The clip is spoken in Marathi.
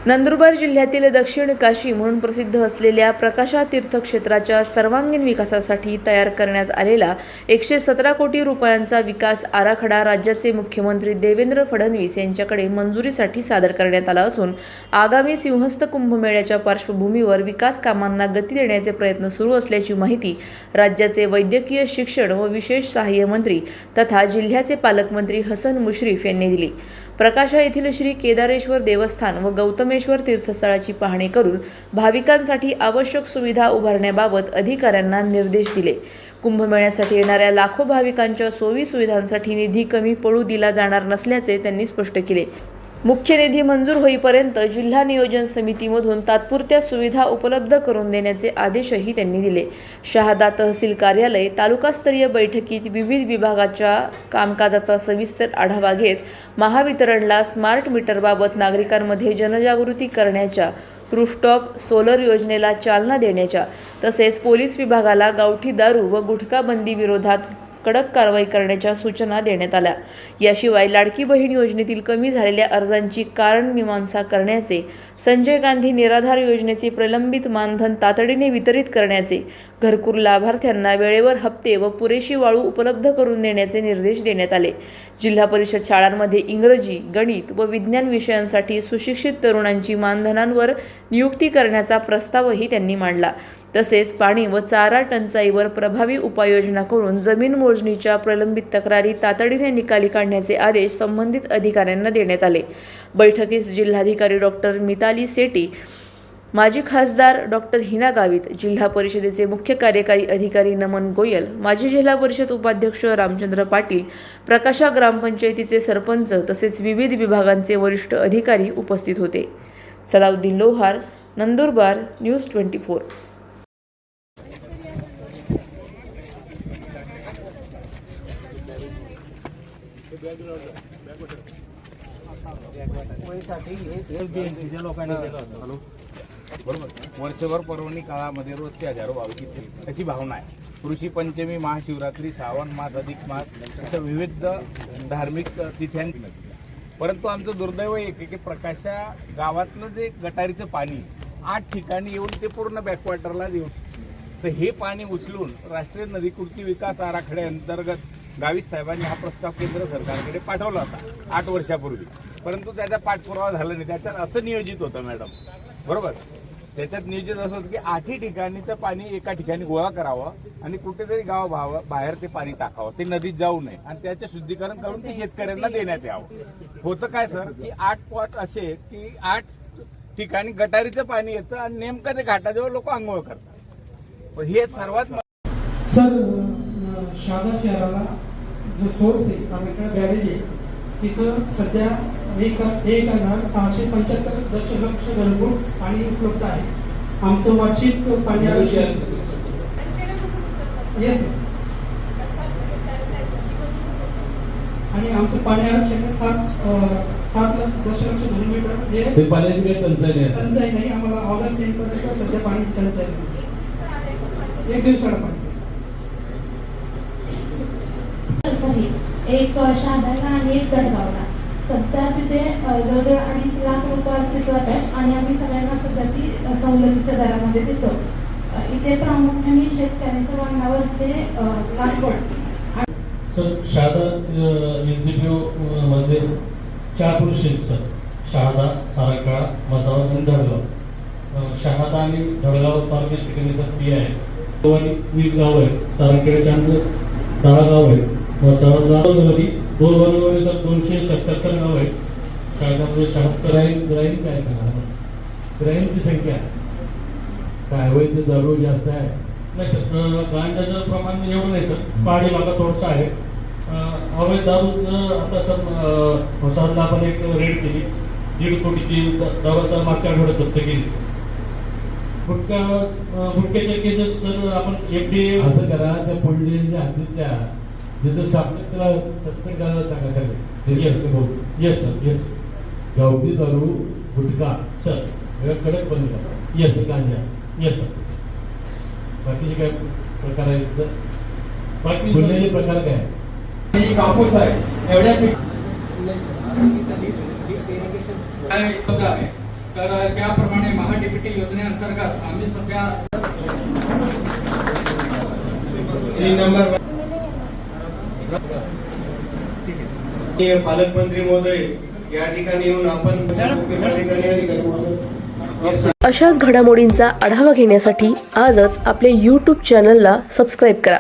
नंदुरबार जिल्ह्यातील दक्षिण काशी म्हणून प्रसिद्ध असलेल्या प्रकाशा तीर्थक्षेत्राच्या सर्वांगीण विकासासाठी तयार करण्यात आलेला 117 कोटी रुपयांचा विकास आराखडा राज्याचे मुख्यमंत्री देवेंद्र फडणवीस यांच्याकडे मंजुरीसाठी सादर करण्यात आला असून आगामी सिंहस्थ कुंभमेळ्याच्या पार्श्वभूमीवर विकास कामांना गती देण्याचे प्रयत्न सुरू असल्याची माहिती राज्याचे वैद्यकीय शिक्षण व विशेष सहाय्य मंत्री तथा जिल्ह्याचे पालकमंत्री हसन मुश्रीफ यांनी दिली। प्रकाशा येथील श्री केदारेश्वर देवस्थान व गौतमेश्वर तीर्थस्थळाची पाहणी करून भाविकांसाठी आवश्यक सुविधा उभारण्याबाबत अधिकाऱ्यांना निर्देश दिले। कुंभमेळ्यासाठी येणाऱ्या लाखो भाविकांच्या सोयी सुविधांसाठी निधी कमी पडू दिला जाणार नसल्याचे त्यांनी स्पष्ट केले। मुख्य निधी मंजूर होईपर्यंत जिल्हा नियोजन समितीमधून तात्पुरत्या सुविधा उपलब्ध करून देण्याचे आदेशही त्यांनी दिले। शहादा तहसील कार्यालय तालुकास्तरीय बैठकीत विविध विभागाच्या कामकाजाचा सविस्तर आढावा घेत महावितरणला स्मार्ट मीटरबाबत नागरिकांमध्ये जनजागृती करण्याच्या, रूफटॉप सोलर योजनेला चालना देण्याच्या तसेच पोलीस विभागाला गावठी दारू व गुटखा बंदी विरोधात कडक कारवाई करण्याच्या सूचना देण्यात आल्या। याशिवाय लाडकी बहीण योजनेतील कमी झालेल्या अर्जांची कारण मीमांसा करण्याचे, संजय गांधी निराधार योजनेचे प्रलंबित मानधन तातडीने वितरित करण्याचे, घरकुल लाभार्थ्यांना वेळेवर हप्ते व पुरेशी वाळू उपलब्ध करून देण्याचे निर्देश देण्यात आले। जिल्हा परिषद शाळांमध्ये इंग्रजी, गणित व विज्ञान विषयांसाठी सुशिक्षित तरुणांची मानधनांवर नियुक्ती करण्याचा प्रस्तावही त्यांनी मांडला। तसेच पाणी व चारा टंचाईवर प्रभावी उपाययोजना करून जमीन मोजणीच्या प्रलंबित तक्रारी तातडीने निकाली काढण्याचे आदेश संबंधित अधिकाऱ्यांना देण्यात आले। बैठकीस जिल्हाधिकारी डॉक्टर मिताली सेठी, माजी खासदार डॉक्टर हिना गावित, जिल्हा परिषदेचे मुख्य कार्यकारी अधिकारी नमन गोयल, माजी जिल्हा परिषद उपाध्यक्ष रामचंद्र पाटील, प्रकाशा ग्रामपंचायतीचे सरपंच तसेच विविध विभागांचे वरिष्ठ अधिकारी उपस्थित होते। सलाउद्दीन लोहार, नंदुरबार, न्यूज 24। वर्षभर पर्वणी काळामध्ये रोजचे हजारो भाविक त्याची भावना आहे। ऋषी पंचमी, महाशिवरात्री, श्रावण मास, अधिक मास अशा विविध धार्मिक तिथ्यांची, परंतु आमचं दुर्दैव एक आहे की प्रकाशा गावातलं जे गटारीचं पाणी 8 ठिकाणी येऊन ते पूर्ण बॅकवॉटरला येऊन, तर हे पाणी उचलून राष्ट्रीय नदीकृती विकास आराखड्याअंतर्गत गावित साहेबांनी हा प्रस्ताव केंद्र सरकारकडे पाठवला होता 8 वर्षापूर्वी, परंतु त्याचा पाठपुरावा झाला नाही। त्याच्यात असं नियोजित होतं मॅडम, बरोबर, त्याच्यात नियोजित असं होतं की 8 ठिकाणीचं पाणी एका ठिकाणी गोळा करावं आणि कुठेतरी गाव बाहेर ते पाणी टाकावं, ते नदीत जाऊ नये आणि त्याचे शुद्धीकरण करून ते शेतकऱ्यांना देण्यात यावं। होतं काय सर की 8 पॉट असे आहेत की 8 ठिकाणी गटारीचं पाणी येतं आणि नेमकं ते घाटाजवळ लोक आंघोळ करतात। पण हे सर्वात सर शहादा शहराला जो सोर्स आहे आम्ही बॅरेज आहे तिथं सध्या 1,675 दशलक्ष घनफूट पाणी उपलब्ध आहे। आमचं वार्षिक पाणी आणि आमचं पाणी आरक्षण 7 दशलक्ष घनमीटर ते पाण्याची काही टंचाई नाही। आम्हाला ऑगस्ट एंडपर्यंत सध्या पाणी टंचाई नाही, 1 दिवसाला पाणी। एक शहादाला आणि एक गडगावला सध्या तिथे जवळजवळ 2.5 लाख रुपये अस्तित्वात आहेत आणि आम्ही सगळ्यांना सध्या ती सवलतीच्या दरामध्ये देतो। इथे प्रामुख्याने शेतकऱ्यांच्या वाहनावरचे लागवड। सर शहादा एसडीपीओ मध्ये 4 पुरुष आहेत सर, शहादा, सारकाळा, मसावा आणि धडगाव। शहादा आणि धडगाव तालुक्यात ठिकाणी सर पी आहे 20 गाव आहेत, सारखेडच्या अंदर 10 गाव आहेत, मसावा 2 वनवरी सर 277 गाव आहेत। शहादामध्ये 76 ग्राईन काय सांगा, ग्राईनची संख्या काय अवैध दारू जास्त आहे? नाही सर, गांजाचं प्रमाण एवढं नाही सर, पहाडी भागात थोडंसं आहे। अवैध दारूचं आता सर मसाला आपण एक रेड केली 1.5 कोटीची दारू मागच्या आठवड्यात जप्त केली। गुटख्याच्या केसेस सर आपण FDA असं करा, त्या पुंडलीच्या हद्दीतल्या जिथं सापडत त्याला सस्पेंड करायला सांगा त्याला। Yes sir, yes. गावठी दारू, गुटखा सर कडक बंद करा। येस गांजा, येस सर। बाकीचे काय प्रकार आहेत? बाकी गुन्ह्याचे प्रकार काय? कापूस आहे एवढ्या तर त्याप्रमाणे महाडीबीटी योजनेअंतर्गत आम्ही सध्या पालकमंत्री महोदय या ठिकाणी येऊन आपण मुख्य कार्यकारी अधिकारी महोदय अशाच घडामोडींचा आढावा घेण्यासाठी आजच आपल्या YouTube चॅनलला सबस्क्राईब करा.